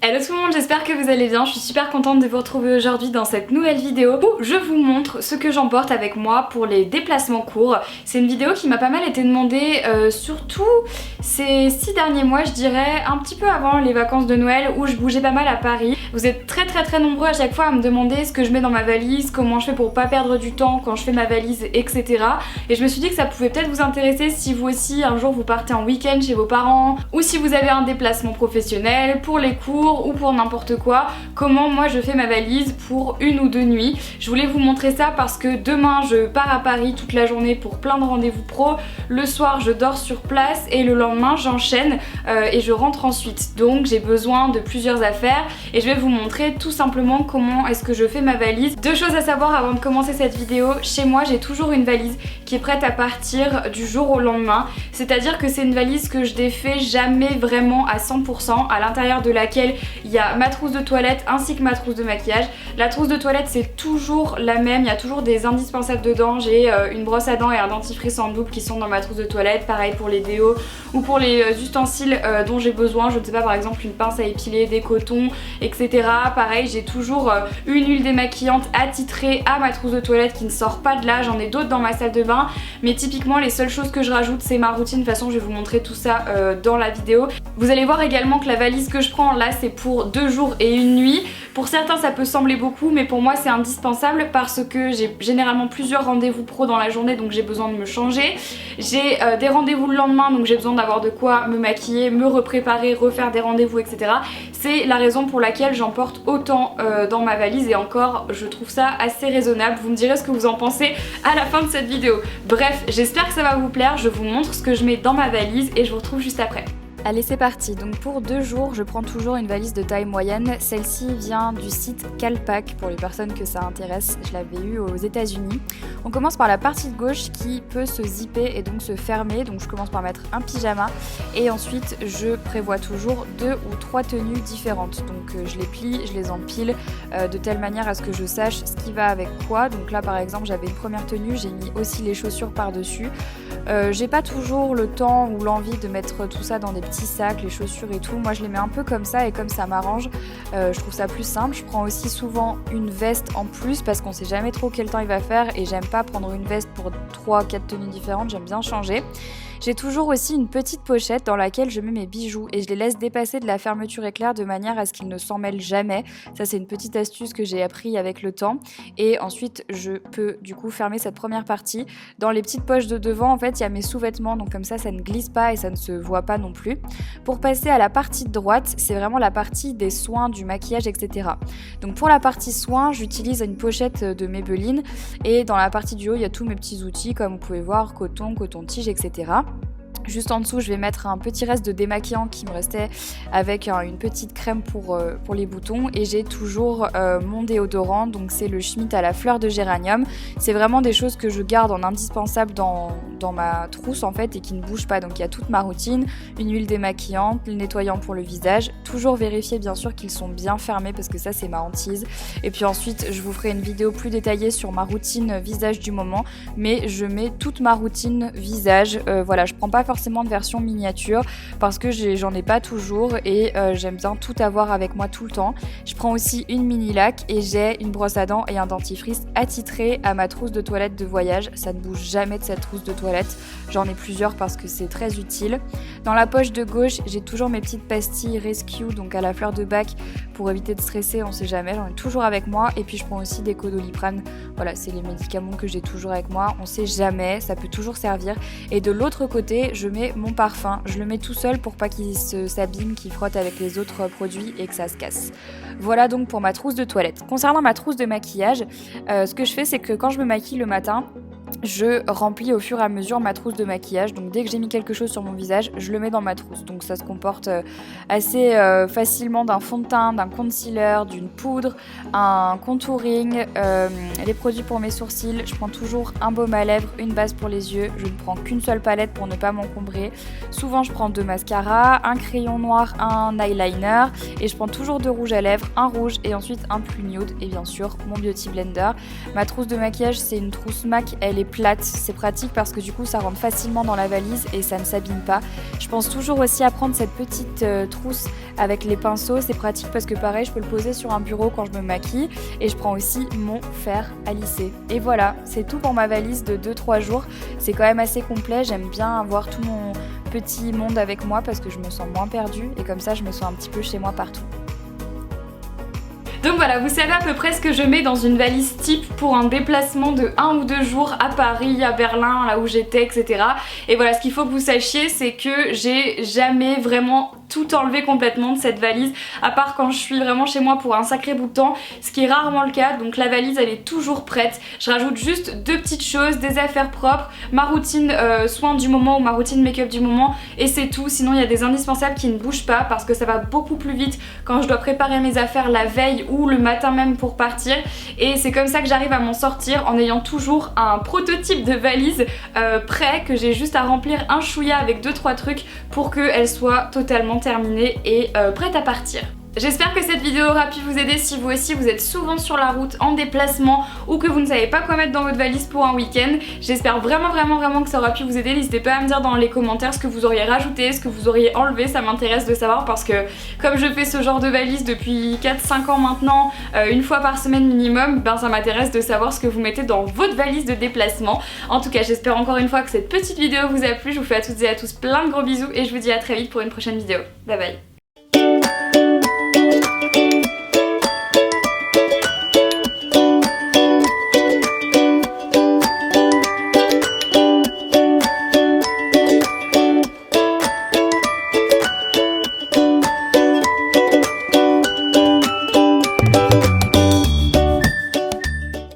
Hello tout le monde, j'espère que vous allez bien. Je suis super contente de vous retrouver aujourd'hui dans cette nouvelle vidéo où je vous montre ce que j'emporte avec moi pour les déplacements courts. C'est une vidéo qui m'a pas mal été demandée, surtout ces 6 derniers mois, je dirais, un petit peu avant les vacances de Noël où je bougeais pas mal à Paris. Vous êtes très nombreux à chaque fois à me demander ce que je mets dans ma valise, comment je fais pour pas perdre du temps quand je fais ma valise, etc. Et je me suis dit que ça pouvait peut-être vous intéresser si vous aussi un jour vous partez en week-end chez vos parents ou si vous avez un déplacement professionnel pour les cours ou pour n'importe quoi, comment moi je fais ma valise pour 1 ou 2 nuits. Je voulais vous montrer ça parce que demain je pars à Paris toute la journée pour plein de rendez-vous pro, le soir je dors sur place et le lendemain j'enchaîne et je rentre ensuite. Donc j'ai besoin de plusieurs affaires et je vais vous montrer tout simplement comment est-ce que je fais ma valise. 2 choses à savoir avant de commencer cette vidéo: chez moi j'ai toujours une valise qui est prête à partir du jour au lendemain, c'est-à-dire que c'est une valise que je défais jamais vraiment à 100%, à l'intérieur de laquelle il y a ma trousse de toilette ainsi que ma trousse de maquillage. La trousse de toilette c'est toujours la même, il y a toujours des indispensables dedans. J'ai une brosse à dents et un dentifrice en double qui sont dans ma trousse de toilette, pareil pour les déos ou pour les ustensiles dont j'ai besoin, je ne sais pas, par exemple une pince à épiler, des cotons, etc. Pareil, j'ai toujours une huile démaquillante attitrée à ma trousse de toilette qui ne sort pas de là. J'en ai d'autres dans ma salle de bain, mais typiquement les seules choses que je rajoute c'est ma routine. De toute façon je vais vous montrer tout ça dans la vidéo. Vous allez voir également que la valise que je prends là c'est pour 2 jours et 1 nuit. Pour certains ça peut sembler beaucoup, mais pour moi c'est indispensable parce que j'ai généralement plusieurs rendez-vous pro dans la journée, donc j'ai besoin de me changer. J'ai des rendez-vous le lendemain, donc j'ai besoin d'avoir de quoi me maquiller, me repréparer, refaire des rendez-vous, etc. C'est la raison pour laquelle j'emporte autant dans ma valise, et encore je trouve ça assez raisonnable. Vous me direz ce que vous en pensez à la fin de cette vidéo. Bref, j'espère que ça va vous plaire. Je vous montre ce que je mets dans ma valise et je vous retrouve juste après. Allez, c'est parti. Donc pour 2 jours, je prends toujours une valise de taille moyenne. Celle-ci vient du site Calpac pour les personnes que ça intéresse. Je l'avais eu aux États-Unis. On commence par la partie de gauche qui peut se zipper et donc se fermer. Donc je commence par mettre un pyjama et ensuite je prévois toujours 2 ou 3 tenues différentes. Donc je les plie, je les empile de telle manière à ce que je sache ce qui va avec quoi. Donc là par exemple j'avais une première tenue, j'ai mis aussi les chaussures par-dessus. J'ai pas toujours le temps ou l'envie de mettre tout ça dans des petits sacs, les chaussures et tout. Moi je les mets un peu comme ça et comme ça m'arrange, je trouve ça plus simple. Je prends aussi souvent une veste en plus parce qu'on sait jamais trop quel temps il va faire et j'aime pas prendre une veste pour 3-4 tenues différentes, j'aime bien changer. J'ai toujours aussi une petite pochette dans laquelle je mets mes bijoux et je les laisse dépasser de la fermeture éclair de manière à ce qu'ils ne s'en mêlent jamais. Ça c'est une petite astuce que j'ai appris avec le temps. Et ensuite je peux du coup fermer cette première partie. Dans les petites poches de devant en fait il y a mes sous-vêtements, donc comme ça ne glisse pas et ça ne se voit pas non plus. Pour passer à la partie de droite, c'est vraiment la partie des soins, du maquillage, etc. Donc pour la partie soins, j'utilise une pochette de Maybelline et dans la partie du haut il y a tous mes petits outils comme vous pouvez voir, coton-tige, etc. Juste en dessous, je vais mettre un petit reste de démaquillant qui me restait avec une petite crème pour les boutons, et j'ai toujours mon déodorant, donc c'est le Schmitt à la fleur de géranium. C'est vraiment des choses que je garde en indispensable dans ma trousse en fait et qui ne bougent pas. Donc il y a toute ma routine, une huile démaquillante, le nettoyant pour le visage, toujours vérifier bien sûr qu'ils sont bien fermés parce que ça c'est ma hantise. Et puis ensuite je vous ferai une vidéo plus détaillée sur ma routine visage du moment, mais je mets toute ma routine visage. Voilà, je prends pas forcément de version miniature parce que j'en ai pas toujours et j'aime bien tout avoir avec moi tout le temps. Je prends aussi une mini laque et j'ai une brosse à dents et un dentifrice attitré à ma trousse de toilette de voyage. Ça ne bouge jamais de cette trousse de toilette. J'en ai plusieurs parce que c'est très utile. Dans la poche de gauche, j'ai toujours mes petites pastilles Rescue, donc à la fleur de bac, pour éviter de stresser, on sait jamais. J'en ai toujours avec moi. Et puis je prends aussi des Codoliprane. Voilà, c'est les médicaments que j'ai toujours avec moi. On sait jamais, ça peut toujours servir. Et de l'autre côté, je mets mon parfum. Je le mets tout seul pour pas qu'il s'abîme, qu'il frotte avec les autres produits et que ça se casse. Voilà donc pour ma trousse de toilette. Concernant ma trousse de maquillage, ce que je fais c'est que quand je me maquille le matin, je remplis au fur et à mesure ma trousse de maquillage. Donc dès que j'ai mis quelque chose sur mon visage, je le mets dans ma trousse. Donc ça se comporte assez facilement d'un fond de teint, d'un concealer, d'une poudre, un contouring, les produits pour mes sourcils. Je prends toujours un baume à lèvres, une base pour les yeux. Je ne prends qu'une seule palette pour ne pas m'encombrer. Souvent je prends 2 mascaras, un crayon noir, un eyeliner, et je prends toujours 2 rouges à lèvres, un rouge et ensuite un plus nude, et bien sûr mon Beauty Blender. Ma trousse de maquillage c'est une trousse MAC, elle elle est plate, c'est pratique parce que du coup ça rentre facilement dans la valise et ça ne s'abîme pas. Je pense toujours aussi à prendre cette petite trousse avec les pinceaux, c'est pratique parce que pareil je peux le poser sur un bureau quand je me maquille, et je prends aussi mon fer à lisser. Et voilà, c'est tout pour ma valise de 2-3 jours, c'est quand même assez complet, j'aime bien avoir tout mon petit monde avec moi parce que je me sens moins perdue et comme ça je me sens un petit peu chez moi partout. Donc voilà, vous savez à peu près ce que je mets dans une valise type pour un déplacement de 1 ou 2 jours à Paris, à Berlin, là où j'étais, etc. Et voilà, ce qu'il faut que vous sachiez, c'est que j'ai jamais vraiment tout enlevé complètement de cette valise, à part quand je suis vraiment chez moi pour un sacré bout de temps, ce qui est rarement le cas. Donc la valise elle est toujours prête, je rajoute juste 2 petites choses, des affaires propres, ma routine soin du moment ou ma routine make-up du moment, et c'est tout. Sinon il y a des indispensables qui ne bougent pas parce que ça va beaucoup plus vite quand je dois préparer mes affaires la veille ou le matin même pour partir, et c'est comme ça que j'arrive à m'en sortir en ayant toujours un prototype de valise prêt que j'ai juste à remplir un chouïa avec 2-3 trucs pour qu'elle soit totalement terminée et prête à partir. J'espère que cette vidéo aura pu vous aider si vous aussi vous êtes souvent sur la route en déplacement ou que vous ne savez pas quoi mettre dans votre valise pour un week-end. J'espère vraiment que ça aura pu vous aider. N'hésitez pas à me dire dans les commentaires ce que vous auriez rajouté, ce que vous auriez enlevé, ça m'intéresse de savoir parce que comme je fais ce genre de valise depuis 4-5 ans maintenant, une fois par semaine minimum, ben ça m'intéresse de savoir ce que vous mettez dans votre valise de déplacement. En tout cas j'espère encore une fois que cette petite vidéo vous a plu. Je vous fais à toutes et à tous plein de gros bisous et je vous dis à très vite pour une prochaine vidéo. Bye bye.